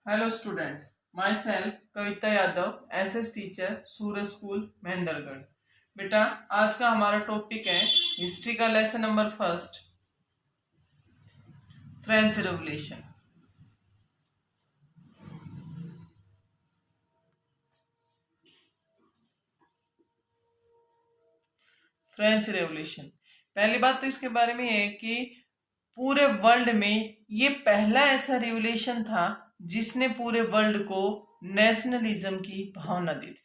Hello students, myself कविता Yadav, SS teacher, सूरज school, Mahendragarh. बेटा, आज का हमारा टॉपिक है हिस्ट्री का lesson number first, French revolution. French revolution, पहली बात तो इसके बारे में है कि पूरे वर्ल्ड में ये पहला ऐसा रेवोल्यूशन था जिसने पूरे वर्ल्ड को नेशनलिज्म की भावना दी थी।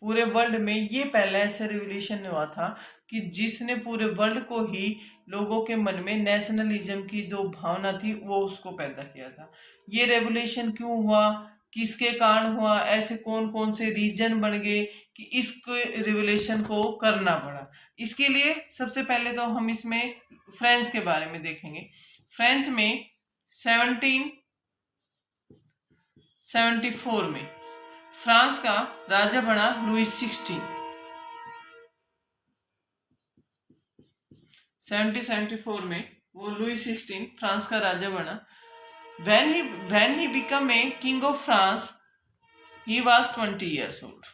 पूरे वर्ल्ड में ये पहला ऐसा रिवॉल्यूशन हुआ था कि जिसने पूरे वर्ल्ड को ही लोगों के मन में नेशनलिज्म की जो भावना थी वो उसको पैदा किया था। ये रेवोल्यूशन क्यों हुआ, किसके कारण हुआ, ऐसे कौन कौन से रीजन बन गए कि इस रिवॉल्यूशन को करना पड़ा। इसके लिए सबसे पहले तो हम इसमें फ्रेंच के बारे में देखेंगे। फ्रेंच में 1774 में फ्रांस का राजा बना लुइस 1774 में वो लुइस 16 फ्रांस का राजा बना। when he became a king of France he was 20 years old।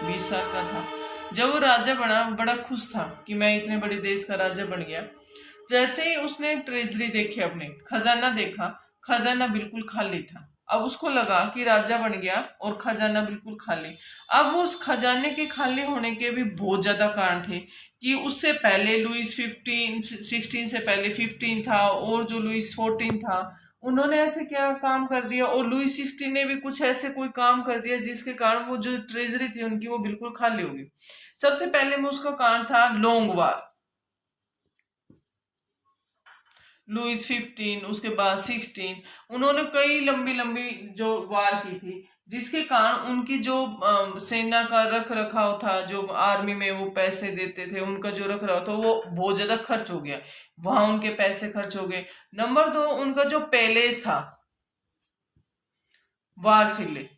20 साल का था जब वो राजा बना। बड़ा खुश था कि मैं इतने बड़े देश का राजा बन गया। जैसे ही उसने ट्रेजरी देखे, अपने खजाना देखा, खजाना बिल्कुल खाली था। अब उसको लगा कि राजा बन गया और खजाना बिल्कुल खाली। अब उस खजाने के खाली होने के भी बहुत ज्यादा कारण थे कि उससे पहले लुइस 16 से पहले 15 था और जो लुइस 14 था उन्होंने ऐसे क्या काम कर दिया, और लुइस 16 ने भी कुछ ऐसे कोई काम कर दिया जिसके कारण वो जो ट्रेजरी थी उनकी वो बिल्कुल खाली होगी। सबसे पहले में उसका कारण था लॉन्ग वार। लुइस 15, उसके बाद 16, उन्होंने कई लंबी लंबी जो वार की थी जिसके कारण उनकी जो सेना का रख रखाव था, जो आर्मी में वो पैसे देते थे, उनका जो रख रखाव था वो बहुत ज्यादा खर्च हो गया। वहां उनके पैसे खर्च हो गए। नंबर 2, उनका जो पैलेस था वारसिले,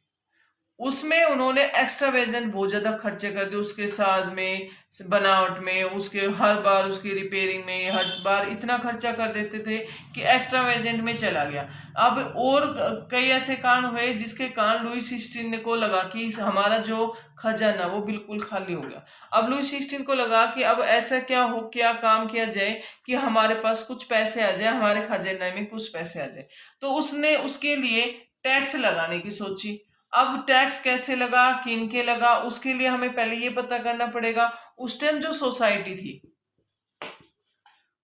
उसमें उन्होंने एक्स्ट्रा वेजन बहुत ज्यादा खर्चे कर दिए। उसके साज में, बनावट में, उसके हर बार उसकी रिपेयरिंग में हर बार इतना खर्चा कर देते थे कि एक्स्ट्रा वेजेंट में चला गया। अब और कई ऐसे कारण हुए जिसके कारण लुइस 16 को लगा कि हमारा जो खजाना वो बिल्कुल खाली हो गया। अब लुइस 16 को लगा कि अब ऐसा क्या काम किया जाए कि हमारे पास कुछ पैसे आ जाए, हमारे खजाने में कुछ पैसे आ जाए। तो उसने उसके लिए टैक्स लगाने की सोची। अब टैक्स कैसे लगा, किन के लगा, उसके लिए हमें पहले ये पता करना पड़ेगा। उस टाइम जो सोसाइटी थी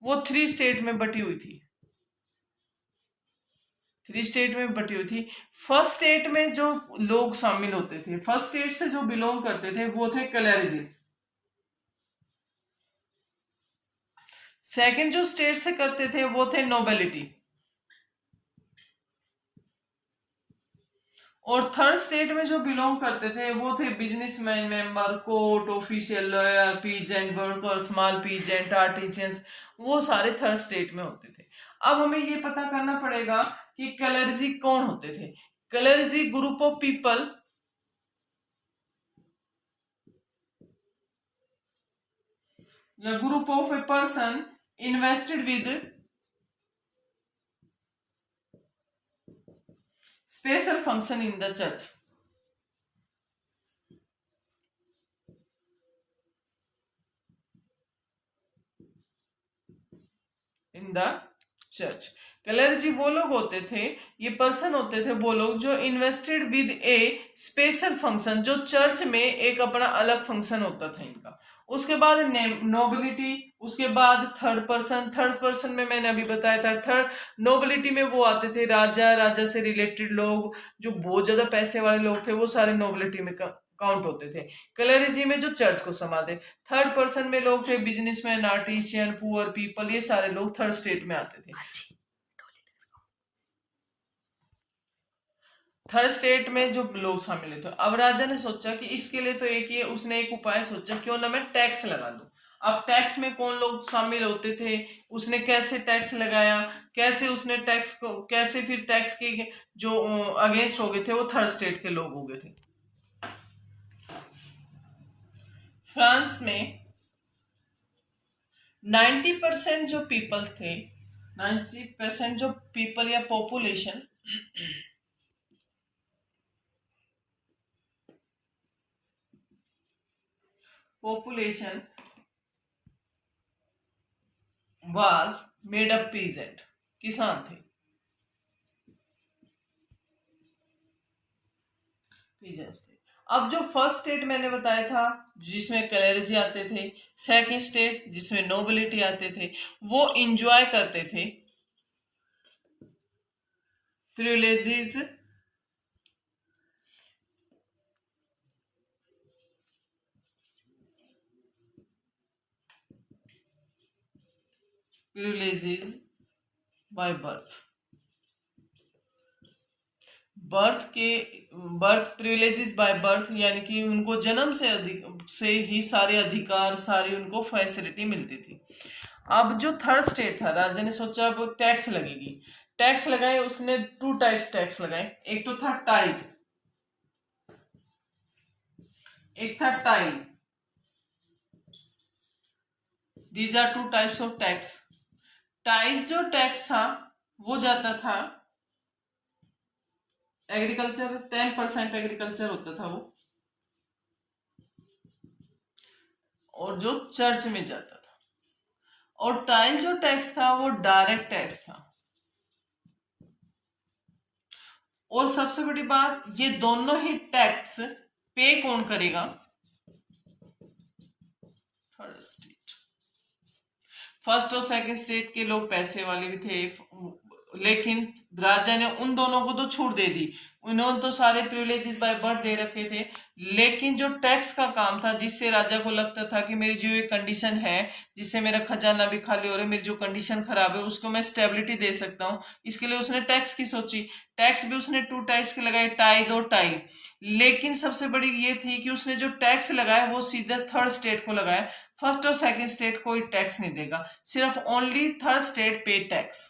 वो 3 स्टेट में बटी हुई थी। 3 स्टेट में बटी हुई थी। फर्स्ट स्टेट में जो लोग शामिल होते थे, फर्स्ट स्टेट से जो बिलोंग करते थे वो थे क्लैरिजिस। सेकंड जो स्टेट से करते थे वो थे नोबिलिटी। और थर्ड स्टेट में जो बिलोंग करते थे वो थे businessman, member, court official, lawyer, peasant worker, small peasant, artisans, वो सारे थर्ड स्टेट में होते थे। अब हमें ये पता करना पड़ेगा कि क्लर्जी कौन होते थे। Clergy group of people group of a person invested with special function in the church. In the church clergy वो लोग होते थे, ये पर्सन होते थे वो लोग जो invested with A special function, जो चर्च में एक अपना अलग फंक्शन होता था इनका। उसके बाद नोबिलिटी, उसके बाद थर्ड पर्सन में मैंने अभी बताया था। थर्ड नोबिलिटी में वो आते थे राजा, राजा से रिलेटेड लोग, जो बहुत ज्यादा पैसे वाले लोग थे वो सारे नोबिलिटी में काउंट होते थे। क्लर्जी में जो चर्च को संभालते। थर्ड पर्सन में लोग थे बिजनेसमैन, आर्टिशियन, पुअर पीपल, ये सारे लोग थर्ड स्टेट में आते थे। थर्ड स्टेट में जो लोग शामिल थे। अब राजा ने सोचा कि इसके लिए तो एक ही, उसने एक उपाय सोचा, क्यों ना मैं टैक्स लगा दूं। अब टैक्स में कौन लोग शामिल होते थे, उसने कैसे टैक्स लगाया, कैसे उसने टैक्स को, कैसे फिर टैक्स के जो अगेंस्ट हो गए थे वो थर्ड स्टेट के लोग हो गए थे। फ्रांस में 90% जो पीपल थे, 90% जो पीपल या population population was made up peasant, किसान थे, पीजेंट्स थे। अब जो फर्स्ट स्टेट मैंने बताया था जिसमें क्लेरिजी आते थे, सेकंड स्टेट जिसमें नोबिलिटी आते थे, वो इंजॉय करते थे privileges, privileges by birth, birth के बर्थ प्रिविलेजेस बाय बर्थ, यानी कि उनको जन्म से से ही सारे अधिकार, सारी उनको फैसिलिटी मिलती थी। अब जो थर्ड स्टेट था, राजा ने सोचा अब टैक्स लगेगी, टैक्स लगाए, उसने टू टाइप्स टैक्स लगाए, एक तो था टाइप, एक था tile. These are two types of tax. Tile जो टैक्स था वो जाता था एग्रीकल्चर, 10% एग्रीकल्चर होता था वो, और जो चर्च में जाता था। और टाइल जो टैक्स था वो डायरेक्ट टैक्स था। और सबसे बड़ी बात, ये दोनों ही टैक्स पे कौन करेगा? Third state. फर्स्ट और सेकंड स्टेट के लोग पैसे वाले भी थे, लेकिन राजा ने उन दोनों को तो छूट दे दी, उन्होंने तो सारे प्रिविलेजेस बाय बर्थ दे रखे थे। लेकिन जो टैक्स का काम था, जिससे राजा को लगता था कि मेरी जो ये कंडीशन है, जिससे मेरा खजाना भी खाली हो रहा है, मेरी जो कंडीशन खराब है उसको मैं स्टेबिलिटी दे सकता हूँ, इसके लिए उसने टैक्स की सोची। टैक्स भी उसने टू टाइप्स के लगाए, टाइद और टाइल। लेकिन सबसे बड़ी ये थी कि उसने जो टैक्स लगाया वो सीधे थर्ड स्टेट को लगाया, फर्स्ट और सेकंड स्टेट कोई टैक्स नहीं देगा, सिर्फ ओनली थर्ड स्टेट पे टैक्स।